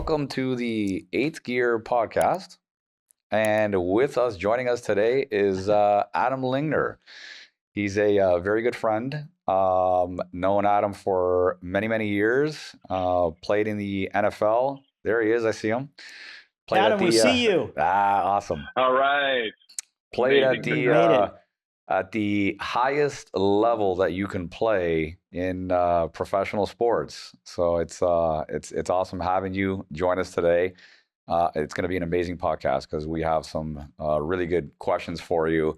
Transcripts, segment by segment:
welcome to the Eighth Gear podcast. And with us, joining us today is Adam Lingner. He's a very good friend. Known Adam for many, many years. Played in the NFL. There he is. I see him. Played Adam, we see you. Awesome. All right. Played Amazing. at the highest level that you can play in professional sports. So it's awesome having you join us today. It's going to be an amazing podcast because we have some really good questions for you.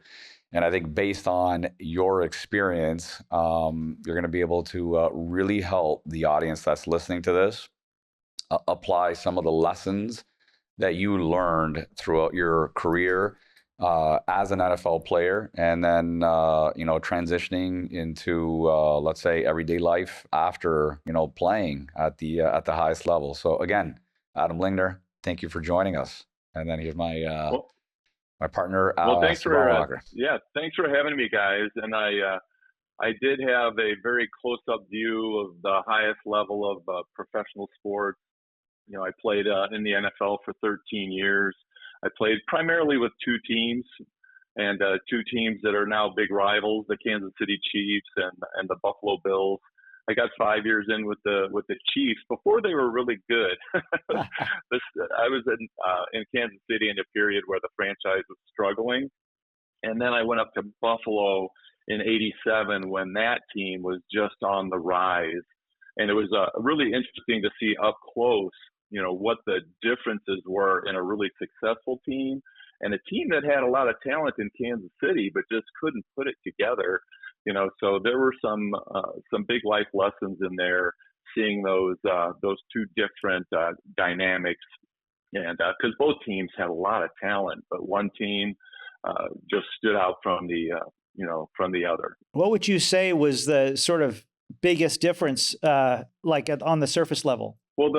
And I think based on your experience, you're going to be able to really help the audience that's listening to this apply some of the lessons that you learned throughout your career as an NFL player, and then transitioning into let's say everyday life after playing at the highest level. So again, Adam Lingner, thank you for joining us. And then here's my my partner. Thanks thanks for having me, guys. And I did have a very close-up view of the highest level of professional sports. I played in the NFL for 13 years. I played primarily with two teams, and two teams that are now big rivals, the Kansas City Chiefs and the Buffalo Bills. I got 5 years in with the Chiefs before they were really good. I was in Kansas City in a period where the franchise was struggling, and then I went up to Buffalo in '87 when that team was just on the rise, and it was really interesting to see up close, what the differences were in a really successful team and a team that had a lot of talent in Kansas City but just couldn't put it together. So there were some big life lessons in there, seeing those two different dynamics, and because both teams had a lot of talent, but one team just stood out from the other. What would you say was the sort of biggest difference, on the surface level? Well,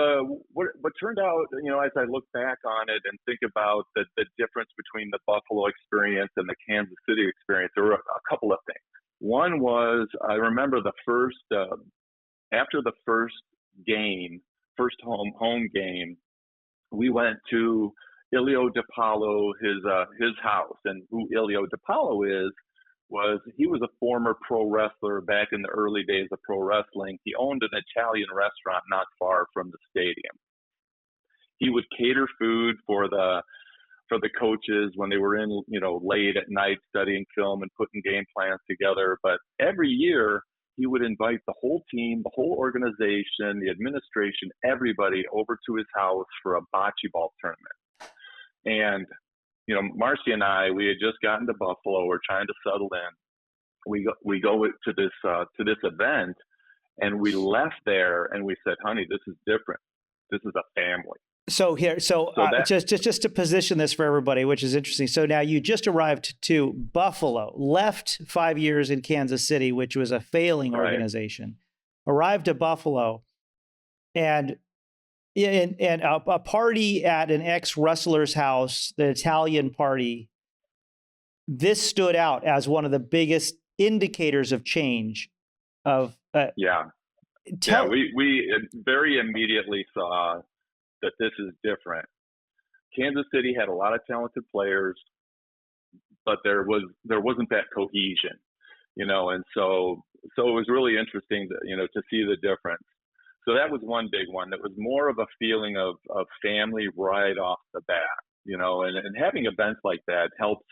what turned out, as I look back on it and think about the difference between the Buffalo experience and the Kansas City experience, there were a couple of things. One was, I remember after the first home game, we went to Ilio DiPaolo, his house. And who Ilio DiPaolo he was a former pro wrestler back in the early days of pro wrestling. He owned an Italian restaurant not far from the stadium. He would cater food for the coaches when they were in, late at night studying film and putting game plans together. But every year he would invite the whole team, the whole organization, the administration, everybody over to his house for a bocce ball tournament. And Marcy and I, we had just gotten to Buffalo. We're trying to settle in. We go to this event, and we left there, and we said, "Honey, this is different. This is a family." Just to position this for everybody, which is interesting. So now you just arrived to Buffalo, left 5 years in Kansas City, which was a failing organization, arrived to Buffalo, and a party at an ex-wrestler's house, the Italian party, this stood out as one of the biggest indicators of change. We very immediately saw that this is different. Kansas City had a lot of talented players, but there wasn't that cohesion, and so it was really interesting to see the difference. So that was one big one. That was more of a feeling of family right off the bat, and having events like that helps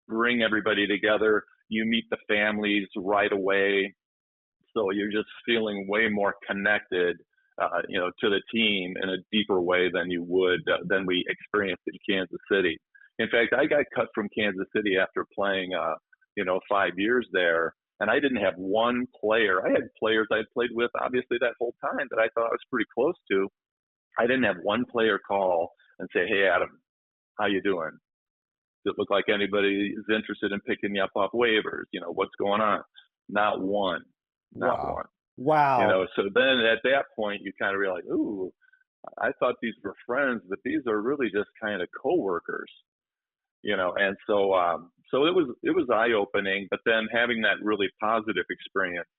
bring everybody together. You meet the families right away, so you're just feeling way more connected, to the team in a deeper way than we experienced in Kansas City. In fact, I got cut from Kansas City after playing, 5 years there. And I didn't have one player. I had players I had played with, obviously, that whole time that I thought I was pretty close to. I didn't have one player call and say, "Hey, Adam, how you doing? Does it look like anybody is interested in picking you up off waivers? What's going on?" Not one. Not one. Wow. So then at that point, you kind of realize, ooh, I thought these were friends, but these are really just kind of coworkers. And so it was eye-opening, but then having that really positive experience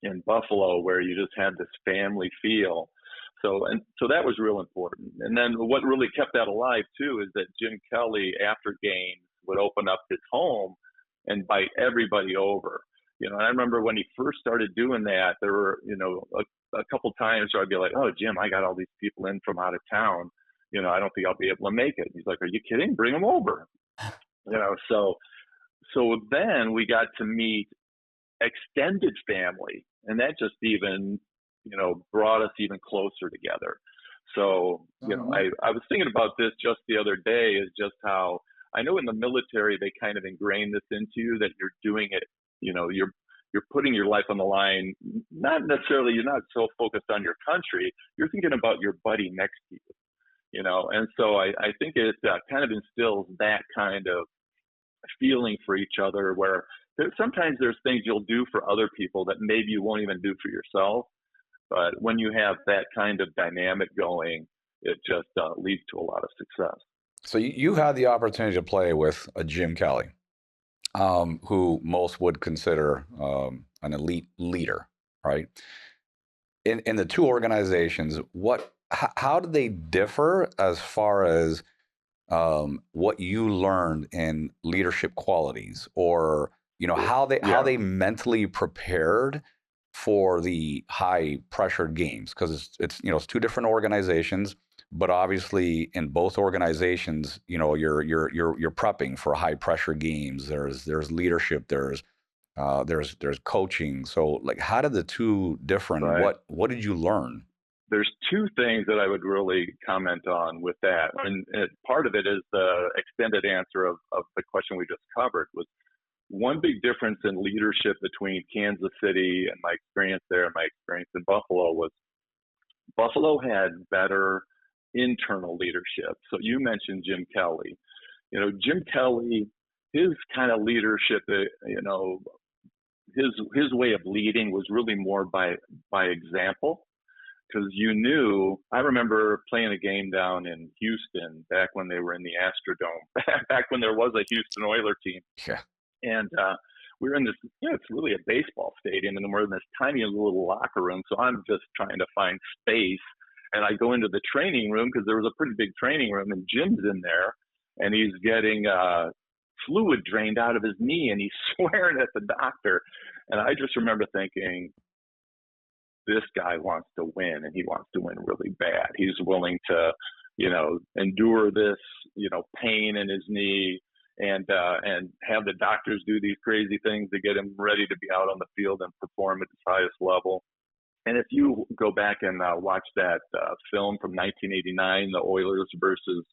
in Buffalo where you just had this family feel. So that was real important. And then what really kept that alive too is that Jim Kelly, after games, would open up his home and invite everybody over. And I remember when he first started doing that, there were, a couple times where I'd be like, "Oh, Jim, I got all these people in from out of town. I don't think I'll be able to make it." He's like, "Are you kidding? Bring them over." So then we got to meet extended family, and that just even, brought us even closer together. So, I was thinking about this just the other day, is just how I know in the military, they kind of ingrain this into you that you're doing it, you're putting your life on the line. Not necessarily, you're not so focused on your country, you're thinking about your buddy next to you, and so I think it kind of instills that kind of feeling for each other, where sometimes there's things you'll do for other people that maybe you won't even do for yourself. But when you have that kind of dynamic going, it just leads to a lot of success. So you had the opportunity to play with a Jim Kelly, who most would consider an elite leader, right? In the two organizations, how do they differ as far as what you learned in leadership qualities, or how they mentally prepared for the high pressured games? Because it's two different organizations, but obviously in both organizations, you're prepping for high pressure games. There's leadership, there's coaching. So like, how did the two different? Right. What did you learn? There's two things that I would really comment on with that. And part of it is the extended answer of the question we just covered. Was one big difference in leadership between Kansas City and my experience there and my experience in Buffalo was Buffalo had better internal leadership. So you mentioned Jim Kelly. Jim Kelly, his kind of leadership, his way of leading was really more by example. Because I remember playing a game down in Houston back when they were in the Astrodome, back when there was a Houston Oilers team. Yeah. And we were in this, it's really a baseball stadium, and we're in this tiny little locker room. So I'm just trying to find space. And I go into the training room, because there was a pretty big training room, and Jim's in there, and he's getting fluid drained out of his knee, and he's swearing at the doctor. And I just remember thinking, this guy wants to win, and he wants to win really bad. He's willing to, endure this, pain in his knee, and have the doctors do these crazy things to get him ready to be out on the field and perform at his highest level. And if you go back and watch that film from 1989, the Oilers versus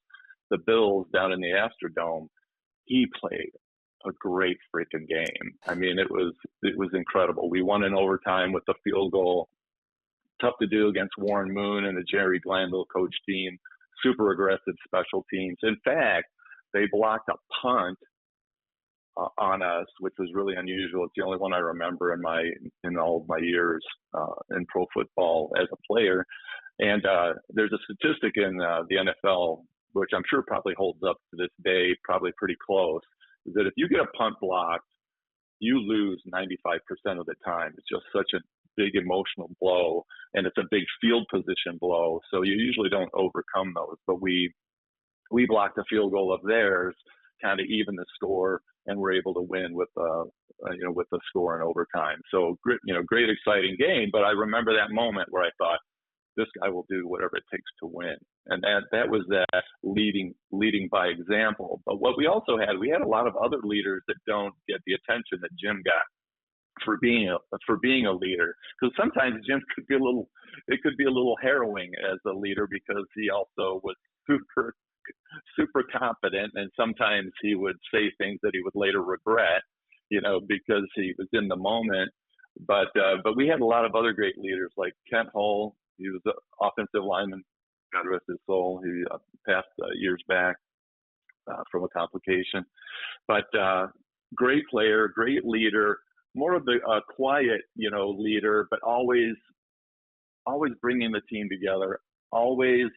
the Bills down in the Astrodome, he played a great freaking game. I mean, it was incredible. We won in overtime with a field goal. Tough to do against Warren Moon and the Jerry Glanville coach team. Super aggressive special teams. In fact, they blocked a punt on us, which was really unusual. It's the only one I remember in all of my years in pro football as a player. And there's a statistic in the NFL, which I'm sure probably holds up to this day, probably pretty close, is that if you get a punt blocked, you lose 95% of the time. It's just such a big emotional blow, and it's a big field position blow. So you usually don't overcome those. But we blocked a field goal of theirs, kind of even the score, and we're able to win with the score in overtime. So great exciting game. But I remember that moment where I thought, this guy will do whatever it takes to win. And that was that leading by example. But what we also had, we had a lot of other leaders that don't get the attention that Jim got for being a leader. Because sometimes Jim could be a little harrowing as a leader, because he also was super confident, and sometimes he would say things that he would later regret, because he was in the moment. But we had a lot of other great leaders, like Kent Hull. He was an offensive lineman, God rest his soul. He passed years back from a complication. But great player, great leader, more of the quiet, leader, but always bringing the team together, always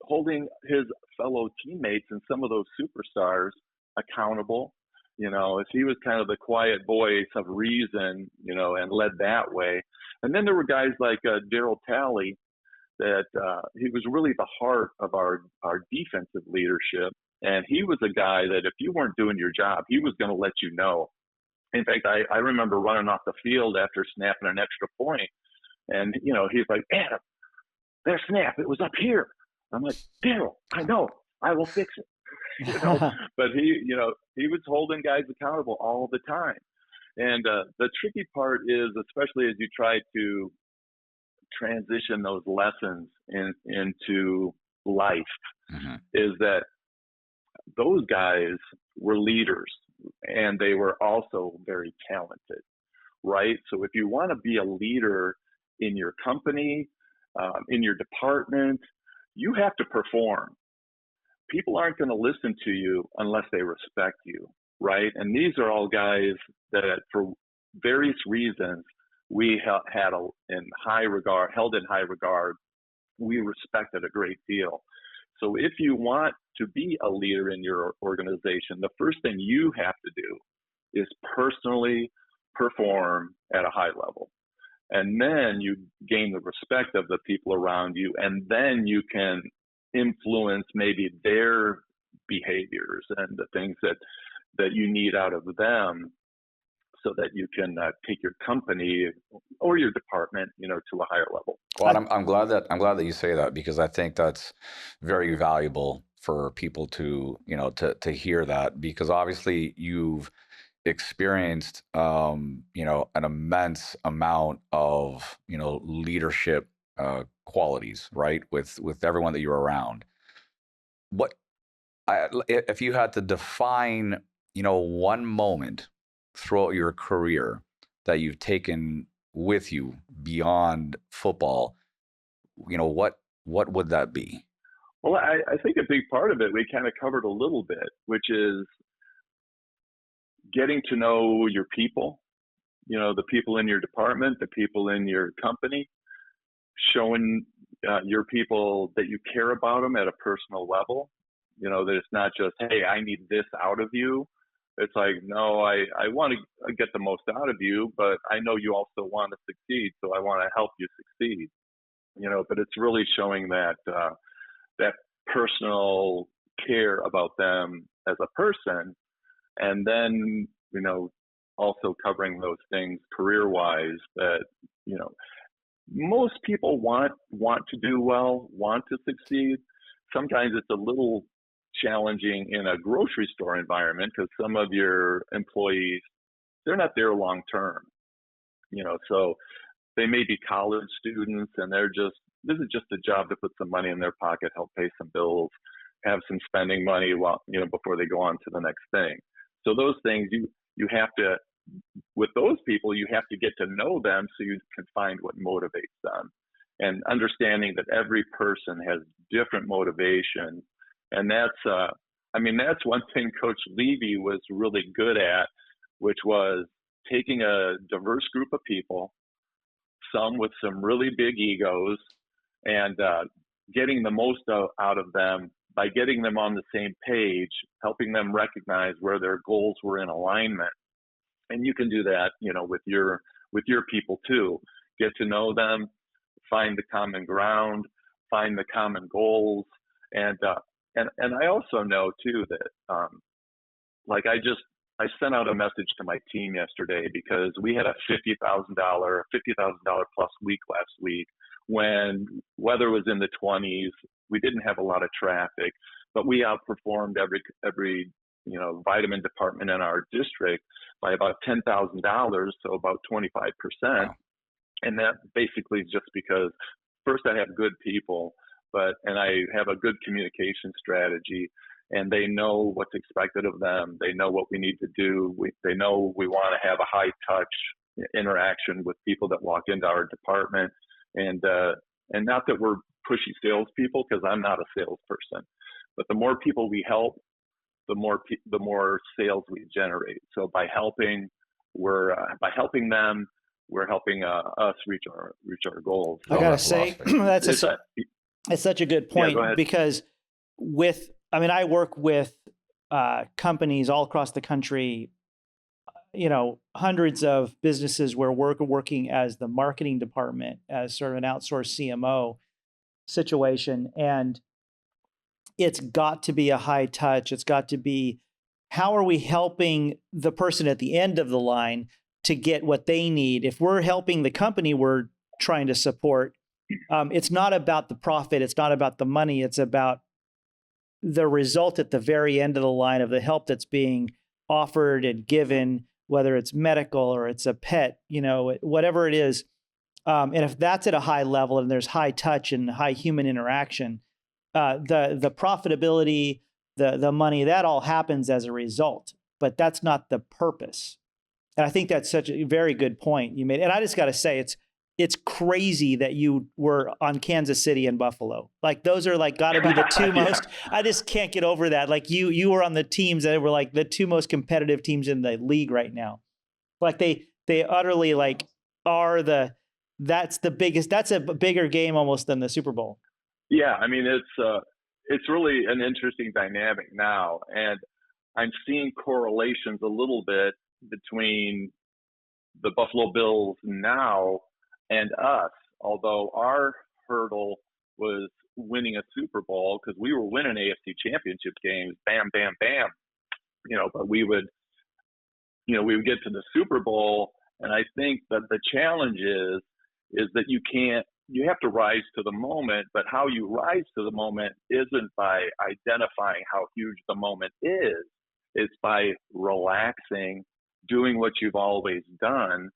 holding his fellow teammates and some of those superstars accountable. If he was kind of the quiet voice of reason, and led that way. And then there were guys like Darryl Talley, that he was really the heart of our defensive leadership. And he was a guy that if you weren't doing your job, he was going to let you know. In fact, I remember running off the field after snapping an extra point, and he's like, Adam, their snap, it was up here. I'm like, Daryl, I know, I will fix it. But he was holding guys accountable all the time. And the tricky part is, especially as you try to transition those lessons into life, is that those guys were leaders, and they were also very talented, right? So if you want to be a leader in your company, in your department, you have to perform. People aren't going to listen to you unless they respect you, right? And these are all guys that, for various reasons, we held in high regard. We respected a great deal. So if you want to be a leader in your organization, the first thing you have to do is personally perform at a high level. And then you gain the respect of the people around you, and then you can influence maybe their behaviors and the things that you need out of them, so that you can take your company or your department, to a higher level. Well, I'm glad that you say that, because I think that's very valuable for people to hear that, because obviously you've experienced an immense amount of leadership qualities, right, with everyone that you're around. If you had to define one moment throughout your career that you've taken with you beyond football, what would that be? Well, I think a big part of it we kind of covered a little bit, which is getting to know your people, the people in your department, the people in your company, showing your people that you care about them at a personal level, that it's not just, hey, I need this out of you. It's like, no, I want to get the most out of you, but I know you also want to succeed, so I want to help you succeed. But it's really showing that personal care about them as a person, and then also covering those things career-wise that most people want to do well, want to succeed. Sometimes it's a little challenging in a grocery store environment because some of your employees, they're not there long term, so they may be college students and this is just a job to put some money in their pocket, help pay some bills, have some spending money before they go on to the next thing. So those things you have to, with those people, you have to get to know them so you can find what motivates them, and understanding that every person has different motivations. And that's one thing Coach Levy was really good at, which was taking a diverse group of people, some with some really big egos, and getting the most out of them by getting them on the same page, helping them recognize where their goals were in alignment. And you can do that, with your people too. Get to know them, find the common ground, find the common goals, and I also know too that, I sent out a message to my team yesterday because we had a $50,000 plus week last week when weather was in the 20s. We didn't have a lot of traffic, but we outperformed every vitamin department in our district by about $10,000, so about 25%. Wow. And that basically is just because first I have good people, and I have a good communication strategy, and they know what's expected of them. They know what we need to do. They know we want to have a high touch interaction with people that walk into our department, and not that we're pushy salespeople, because I'm not a salesperson, but the more people we help, the more sales we generate. So by helping them, we're helping us reach our goals. I gotta say, that's such a good point, because I work with companies all across the country, hundreds of businesses where we're working as the marketing department, as sort of an outsourced CMO. situation. And it's got to be a high touch. It's got to be, how are we helping the person at the end of the line to get what they need? If we're helping the company we're trying to support, it's not about the profit. It's not about the money. It's about the result at the very end of the line of the help that's being offered and given, whether it's medical or it's a pet, whatever it is. And if that's at a high level and there's high touch and high human interaction, the profitability, the money, that all happens as a result, but that's not the purpose. And I think that's such a very good point you made. And I just got to say, it's crazy that you were on Kansas City and Buffalo. Like those are like got to be the two most. I just can't get over that. Like you were on the teams that were like the two most competitive teams in the league right now. Like they utterly like are that's the biggest. That's a bigger game almost than the Super Bowl. Yeah, I mean it's really an interesting dynamic now, and I'm seeing correlations a little bit between the Buffalo Bills now and us, although our hurdle was winning a Super Bowl because we were winning AFC championship games, bam, bam, bam, but we would get to the Super Bowl. And I think that the challenge is that you have to rise to the moment, but how you rise to the moment isn't by identifying how huge the moment is. It's by relaxing, doing what you've always done,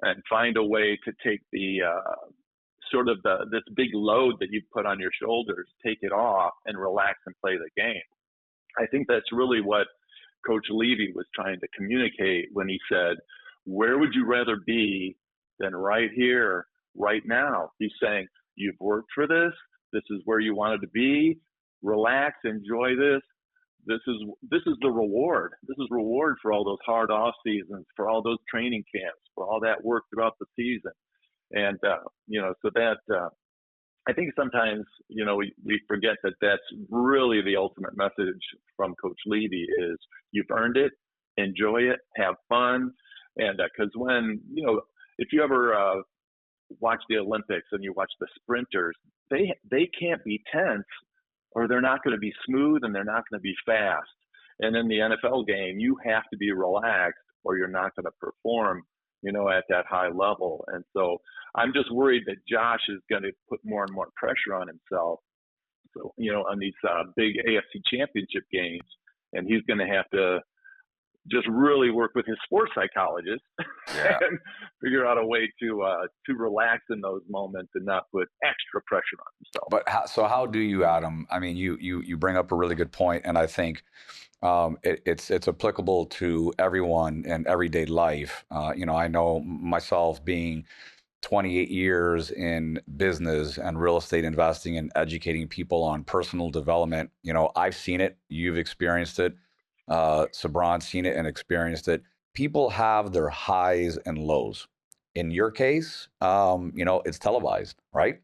and find a way to take the this big load that you put on your shoulders, take it off and relax and play the game. I think that's really what Coach Levy was trying to communicate when he said, where would you rather be than right here, right now? He's saying, you've worked for this. This is where you wanted to be. Relax, enjoy this. This is the reward. This is reward for all those hard off seasons, for all those training camps, for all that work throughout the season. And, so that, I think sometimes, we forget that that's really the ultimate message from Coach Levy is you've earned it, enjoy it, have fun. And because when, if you ever watch the Olympics and you watch the sprinters, they can't be tense or they're not going to be smooth and they're not going to be fast. And in the NFL game, you have to be relaxed or you're not going to perform, at that high level. And so I'm just worried that Josh is going to put more and more pressure on himself. So, on these big AFC championship games, and he's going to have to just really work with his sports psychologist and figure out a way to relax in those moments and not put extra pressure on himself. But how do you, Adam? I mean, you bring up a really good point, and I think it's applicable to everyone in everyday life. I know myself being 28 years in business and real estate investing and educating people on personal development. I've seen it. You've experienced it. Cebron's seen it and experienced it. People have their highs and lows. In your case, it's televised, right?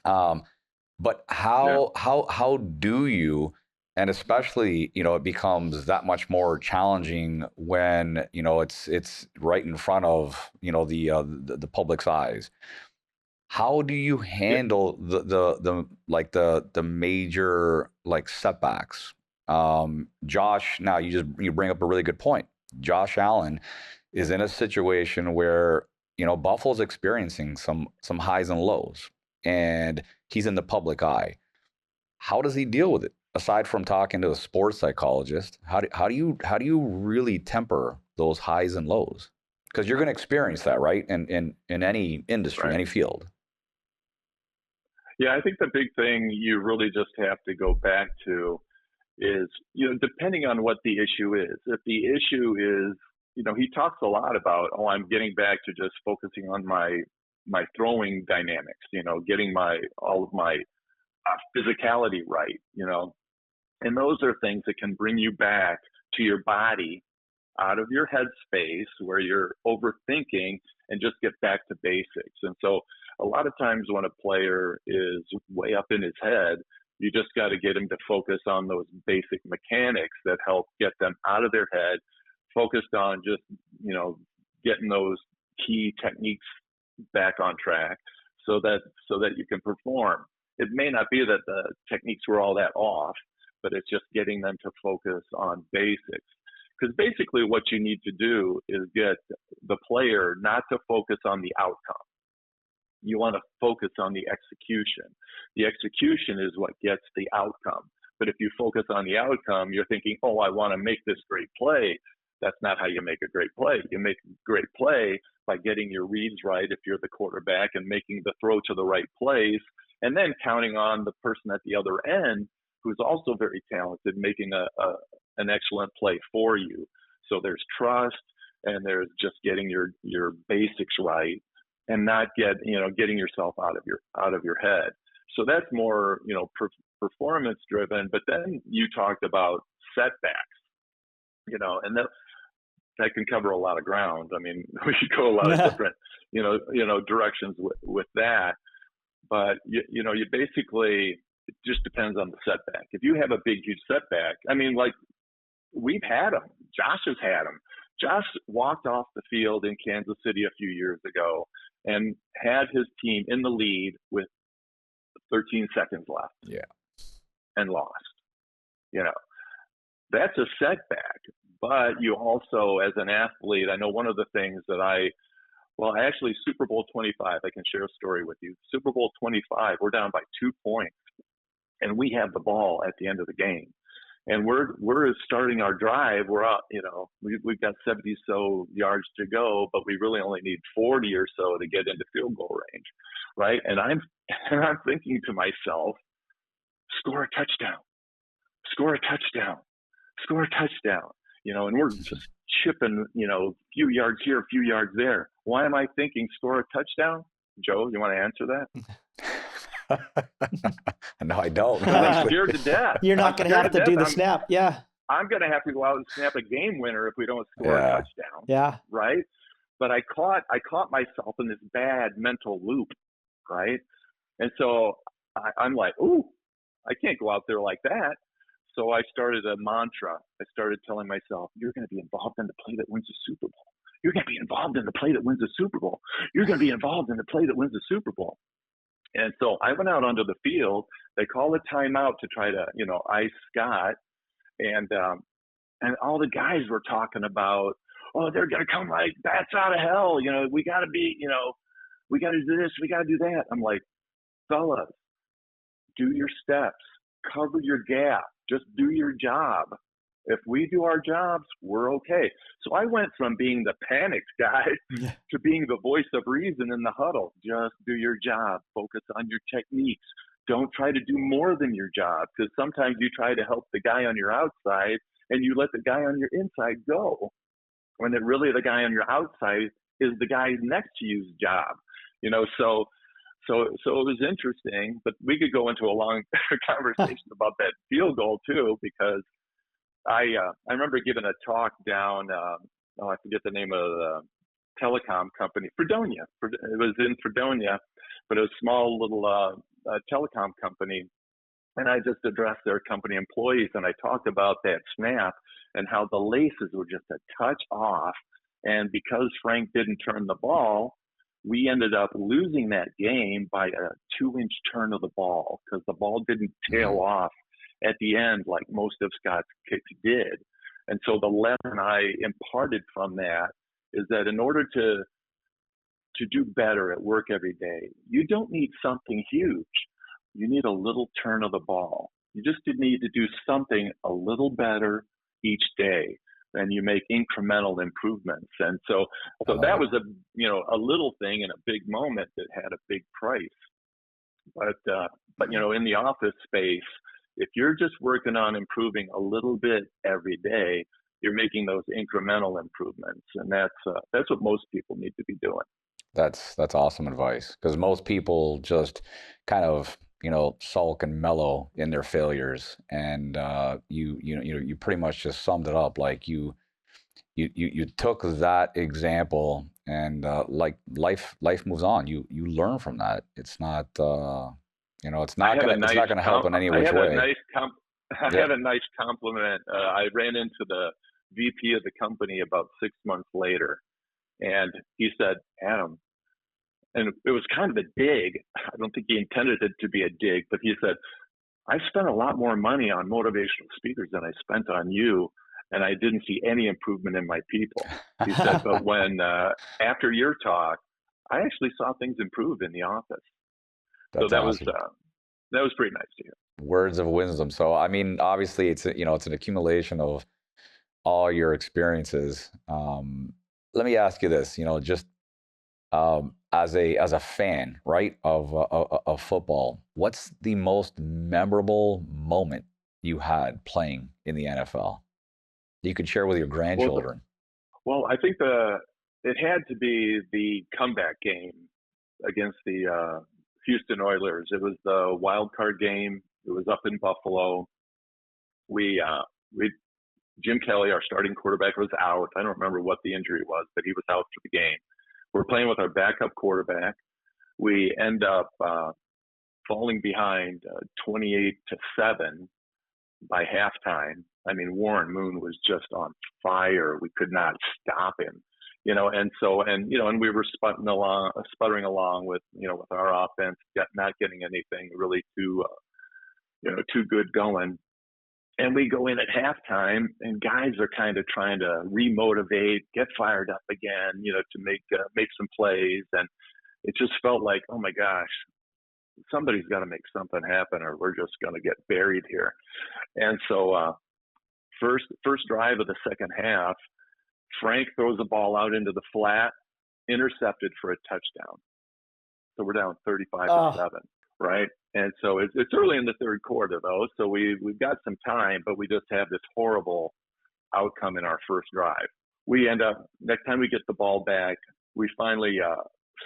But how do you, and especially, it becomes that much more challenging when, it's right in front of, the public's eyes. How do you handle the major setbacks? Josh, now you bring up a really good point. Josh Allen is in a situation where, Buffalo's experiencing some highs and lows, and he's in the public eye. How does he deal with it? Aside from talking to a sports psychologist, how do you really temper those highs and lows? Because you're going to experience that, right? In any industry, right. Any field. Yeah, I think the big thing you really just have to go back to is, depending on what the issue is. If the issue is, he talks a lot about, I'm getting back to just focusing on my throwing dynamics, getting all of my physicality right, and those are things that can bring you back to your body, out of your headspace where you're overthinking, and just get back to basics. And so a lot of times when a player is way up in his head, you just got to get him to focus on those basic mechanics that help get them out of their head, focused on just, getting those key techniques back on track so that you can perform. it may not be that the techniques were all that off, but it's just getting them to focus on basics. Because basically what you need to do is get the player not to focus on the outcome. You want to focus on the execution. The execution is what gets the outcome. But if you focus on the outcome, you're thinking, oh, I want to make this great play. That's not how you make a great play. You make a great play by getting your reads right if you're the quarterback and making the throw to the right place, and then counting on the person at the other end who's also very talented, making an excellent play for you. So there's trust, and there's just getting your basics right, and not getting yourself out of your head. So that's more performance driven. But then you talked about setbacks, and that can cover a lot of ground. I mean, we could go a lot of different directions with that. But you basically, it just depends on the setback. If you have a big, huge setback, I mean, like we've had them. Josh has had them. Josh walked off the field in Kansas City a few years ago and had his team in the lead with 13 seconds left. Yeah. And lost. That's a setback. But you also, as an athlete, I know one of the things that actually Super Bowl 25, I can share a story with you. Super Bowl 25, we're down by 2 points, and we have the ball at the end of the game. And we're starting our drive. We're out, we've got 70 so yards to go, but we really only need 40 or so to get into field goal range, right? And I'm thinking to myself, score a touchdown, score a touchdown, score a touchdown, and we're just chipping, a few yards here, a few yards there. Why am I thinking score a touchdown? Joe, you want to answer that? No, I don't. I'm scared to death. You're not going to have to do the snap. Yeah. I'm going to have to go out and snap a game winner if we don't score a touchdown. Yeah. Right. But I caught myself in this bad mental loop. Right. And so I'm like, ooh, I can't go out there like that. So I started a mantra. I started telling myself, you're going to be involved in the play that wins the Super Bowl. You're going to be involved in the play that wins the Super Bowl. You're going to be involved in the play that wins the Super Bowl. And so I went out onto the field. They called a timeout to try to, ice Scott. And all the guys were talking about, oh, they're going to come like bats out of hell. We got to be, we got to do this. We got to do that. I'm like, fellas, do your steps, cover your gap, just do your job. If we do our jobs, we're okay. So I went from being the panicked guy to being the voice of reason in the huddle. Just do your job. Focus on your techniques. Don't try to do more than your job, because sometimes you try to help the guy on your outside and you let the guy on your inside go, when it really the guy on your outside is the guy next to you's job. So it was interesting, but we could go into a long conversation about that field goal too, because I remember giving a talk down, I forget the name of the telecom company, Fredonia. It was in Fredonia, but it was a small little telecom company. And I just addressed their company employees, and I talked about that snap and how the laces were just a touch off. And because Frank didn't turn the ball, we ended up losing that game by a 2-inch turn of the ball, because the ball didn't tail off at the end like most of Scott's kicks did. And so the lesson I imparted from that is that in order to do better at work every day, you don't need something huge. You need a little turn of the ball. You just need to do something a little better each day, and you make incremental improvements. And so that was a little thing in a big moment that had a big price. But in the office space, if you're just working on improving a little bit every day, you're making those incremental improvements, and that's what most people need to be doing. That's awesome advice, because most people just kind of sulk and mellow in their failures, and you pretty much just summed it up. Like you took that example, and like life moves on. You learn from that. It's not it's not gonna help in any which way. I had a nice compliment. I ran into the VP of the company about 6 months later, and he said, Adam, and it was kind of a dig. I don't think he intended it to be a dig, but he said, I spent a lot more money on motivational speakers than I spent on you, and I didn't see any improvement in my people. He said, but when, after your talk, I actually saw things improve in the office. That's so that awesome. that was pretty nice to hear. Words of wisdom. So, I mean, obviously it's an accumulation of all your experiences. Let me ask you this, just as a fan, right, of football, what's the most memorable moment you had playing in the NFL you could share with your grandchildren? Well, I think it had to be the comeback game against the Houston Oilers. It was the wild card game. It was up in Buffalo. Jim Kelly, our starting quarterback, was out. I don't remember what the injury was, but he was out for the game. We're playing with our backup quarterback. We end up falling behind 28-7 by halftime. I mean, Warren Moon was just on fire. We could not stop him, and we were sputtering along with, with our offense, not getting anything really too good going. And we go in at halftime, and guys are kind of trying to remotivate, get fired up again, to make some plays. And it just felt like, oh my gosh, somebody's got to make something happen, or we're just going to get buried here. And so, first drive of the second half, Frank throws the ball out into the flat, intercepted for a touchdown. So we're down 35-7, right? And so it's early in the third quarter, though, so we've got some time, but we just have this horrible outcome in our first drive. We end up, next time we get the ball back, we finally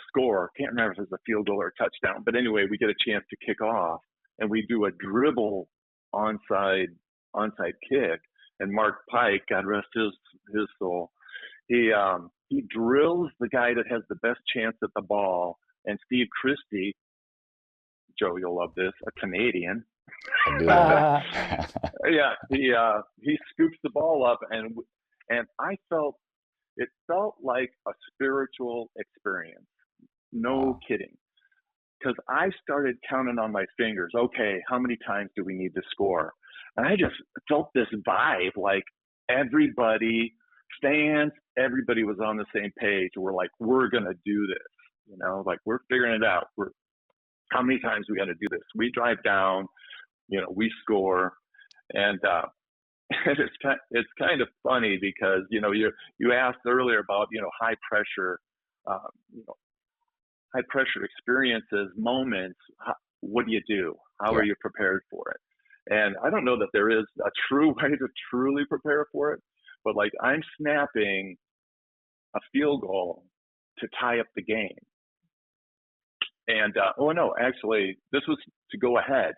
score. Can't remember if it's a field goal or a touchdown, but anyway, we get a chance to kick off, and we do a dribble onside kick, and Mark Pike, God rest his soul, he drills the guy that has the best chance at the ball, and Steve Christie, Joe, you'll love this, a Canadian. Yeah, he scoops the ball up, and I it felt like a spiritual experience. No kidding. Because I started counting on my fingers. Okay, how many times do we need to score? And I just felt this vibe, like everybody, fans, everybody was on the same page. We're like, we're going to do this, like we're figuring it out. How many times we got to do this? We drive down, we score, and it's kind of funny because you asked earlier about high pressure experiences, moments. What do you do? How are you prepared for it? And I don't know that there is a true way to truly prepare for it, but like I'm snapping a field goal to tie up the game. And, actually, this was to go ahead.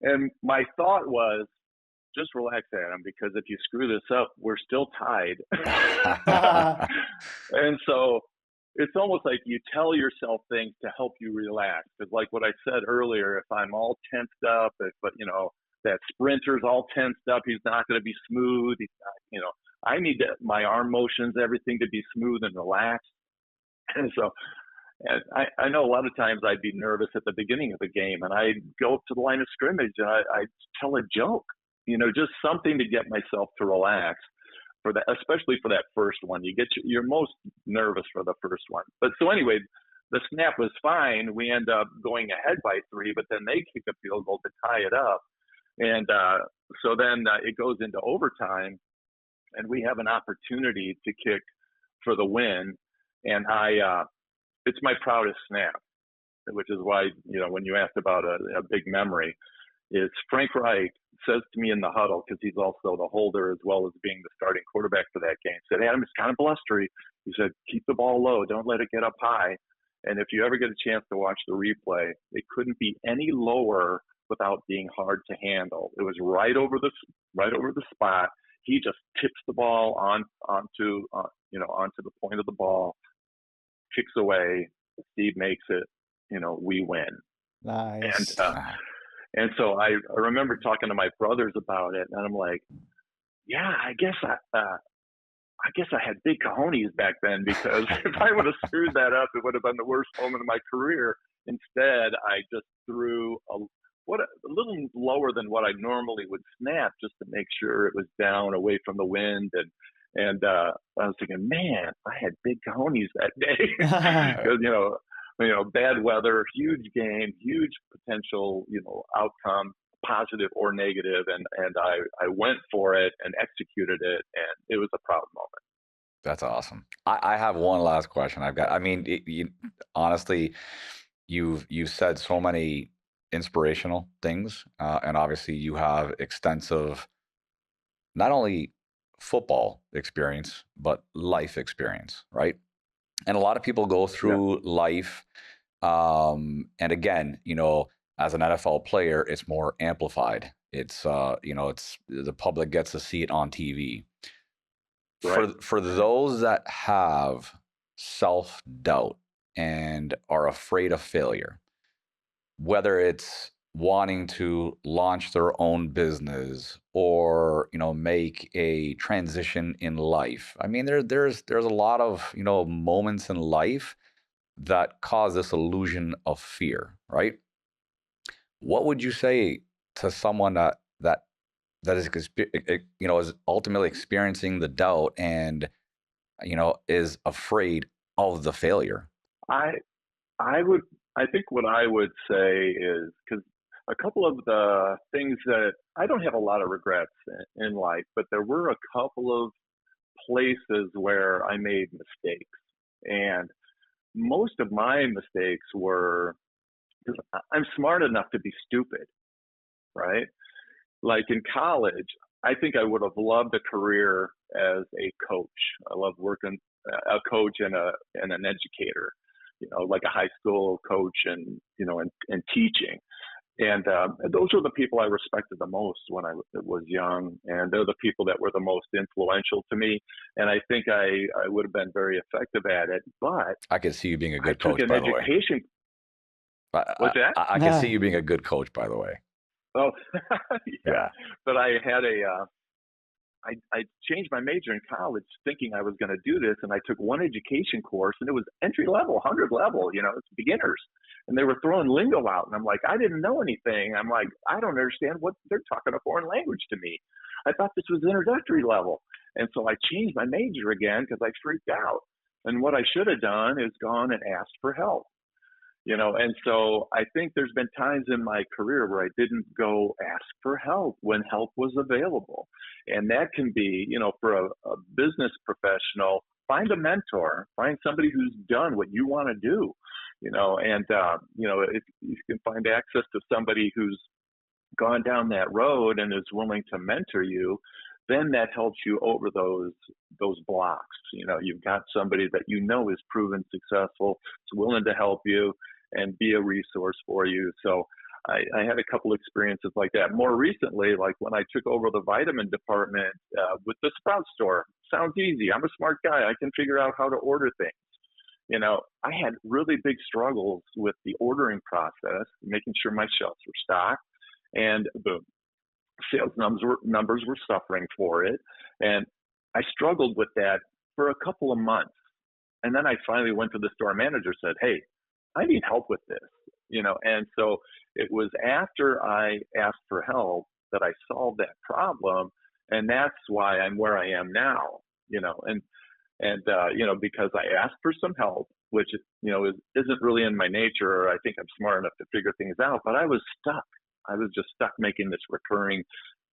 And my thought was, just relax, Adam, because if you screw this up, we're still tied. And so it's almost like you tell yourself things to help you relax. Because like what I said earlier, if I'm all tensed up, that sprinter's all tensed up, he's not going to be smooth. He's not, I need my arm motions, everything to be smooth and relaxed. And so, and I know a lot of times I'd be nervous at the beginning of the game, and I'd go up to the line of scrimmage and I'd tell a joke, just something to get myself to relax for that, especially for that first one. You're most nervous for the first one. But so anyway, the snap was fine. We end up going ahead by 3, but then they kick a field goal to tie it up. And so then it goes into overtime, and we have an opportunity to kick for the win. And it's my proudest snap, which is why, when you asked about a big memory, is Frank Reich says to me in the huddle, because he's also the holder as well as being the starting quarterback for that game, said, Adam, it's kind of blustery. He said, keep the ball low. Don't let it get up high. And if you ever get a chance to watch the replay, it couldn't be any lower without being hard to handle. It was right over the spot. He just tips the ball onto the point of the ball, kicks away, Steve makes it, we win. Nice. And so I remember talking to my brothers about it, and I'm like, yeah, I guess I guess I had big cojones back then, because if I would have screwed that up, it would have been the worst moment of my career. Instead, I just threw a little lower than what I normally would snap, just to make sure it was down away from the wind. And I was thinking, man, I had big cojones that day, because bad weather, huge game, huge potential, outcome, positive or negative, and I went for it and executed it, and it was a proud moment. That's awesome. I have one last question. Honestly, you've said so many inspirational things, and obviously you have extensive, not only football experience, but life experience, right? And a lot of people go through life, and again, as an NFL player, it's more amplified. It's it's the public gets to see it on TV. Right. For those that have self-doubt and are afraid of failure, whether it's wanting to launch their own business or make a transition in life. I mean, there's a lot of moments in life that cause this illusion of fear, right? What would you say to someone that is is ultimately experiencing the doubt and is afraid of the failure? I think what I would say is, because a couple of the things that I don't have a lot of regrets in life, but there were a couple of places where I made mistakes. And most of my mistakes were because I'm smart enough to be stupid, right? Like in college, I think I would have loved a career as a coach. I love working a coach and an educator, like a high school coach and teaching. And those were the people I respected the most when I was young, and they're the people that were the most influential to me. And I think I would have been very effective at it. But I could see you being a good I took coach, an by the way. education. What's that? I can see you being a good coach, by the way. Oh, Yeah. But I had I changed my major in college thinking I was going to do this, and I took one education course, and it was entry level, 100 level, it's beginners, and they were throwing lingo out, and I'm like, I didn't know anything. I'm like, I don't understand what they're talking a foreign language to me. I thought this was introductory level, and so I changed my major again because I freaked out. And what I should have done is gone and asked for help. And so I think there's been times in my career where I didn't go ask for help when help was available. And that can be, for a business professional, find a mentor, find somebody who's done what you want to do, if you can find access to somebody who's gone down that road and is willing to mentor you, then that helps you over those blocks. You've got somebody that is proven successful, is willing to help you and be a resource for you. So I had a couple experiences like that. More recently, like when I took over the vitamin department with the Sprout store. Sounds easy. I'm a smart guy. I can figure out how to order things. I had really big struggles with the ordering process, making sure my shelves were stocked, and the sales numbers were suffering for it. And I struggled with that for a couple of months. And then I finally went to the store manager and said, hey, I need help with this, and so it was after I asked for help that I solved that problem. And that's why I'm where I am now, because I asked for some help, which, isn't really in my nature, or I think I'm smart enough to figure things out, but I was stuck. I was just stuck making this recurring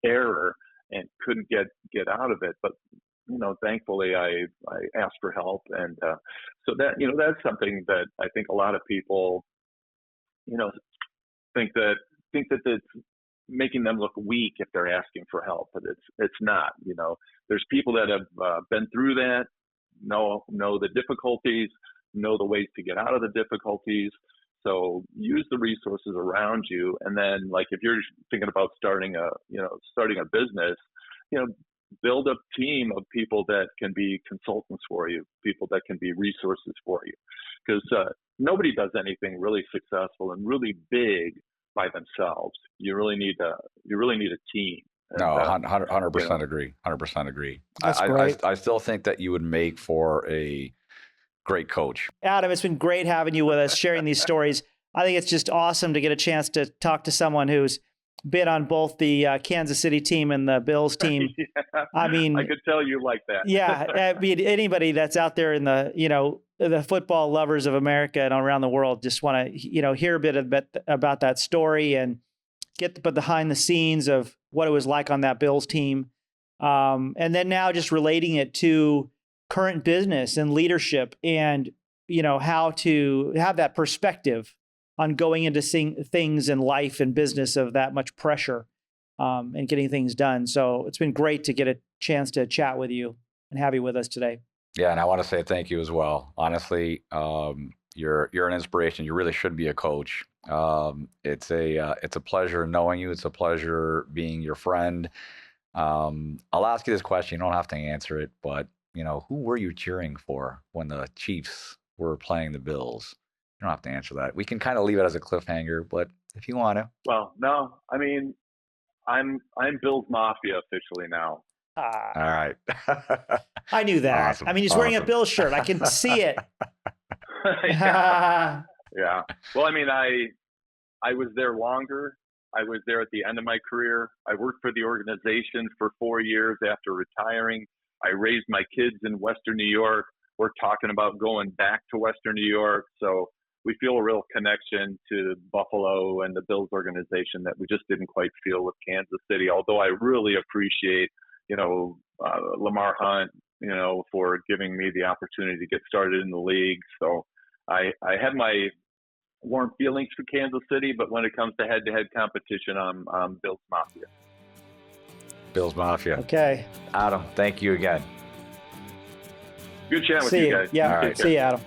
error and couldn't get out of it. But thankfully I asked for help. And so that, that's something that I think a lot of people, think that it's making them look weak if they're asking for help, but it's not. There's people that have been through that, know the difficulties, know the ways to get out of the difficulties. So use the resources around you. And then, like, if you're thinking about starting a business, build a team of people that can be consultants for you, people that can be resources for you, because nobody does anything really successful and really big by themselves. You really need a team, No, 100% agree. 100% agree. That's great. I still think that you would make for a great coach. Adam, it's been great having you with us, sharing these stories. I think it's just awesome to get a chance to talk to someone who's been on both the Kansas City team and the Bills team. Yeah, I mean, I could tell you like that. Yeah, I mean, anybody that's out there in the, the football lovers of America and around the world just want to, hear a bit about that story and get behind the scenes of what it was like on that Bills team. And then now just relating it to current business and leadership and, how to have that perspective on going into things in life and business of that much pressure and getting things done. So it's been great to get a chance to chat with you and have you with us today. Yeah, and I want to say thank you as well. Honestly, you're an inspiration. You really should be a coach. It's a pleasure knowing you. It's a pleasure being your friend. I'll ask you this question. You don't have to answer it, but who were you cheering for when the Chiefs were playing the Bills? You don't have to answer that. We can kind of leave it as a cliffhanger, but if you want to. Well, no, I mean, I'm Bills Mafia officially now. All right. I knew that. Awesome. I mean, he's wearing a Bills shirt. I can see it. Yeah. Well, I mean, I was there longer. I was there at the end of my career. I worked for the organization for 4 years after retiring. I raised my kids in Western New York. We're talking about going back to Western New York. So we feel a real connection to Buffalo and the Bills organization that we just didn't quite feel with Kansas City. Although I really appreciate, Lamar Hunt, for giving me the opportunity to get started in the league. So I had my warm feelings for Kansas City, but when it comes to head-to-head competition, I'm Bills Mafia. Bills Mafia. Okay. Adam, thank you again. Good chatting with you guys. Yeah. All right. See you, Adam.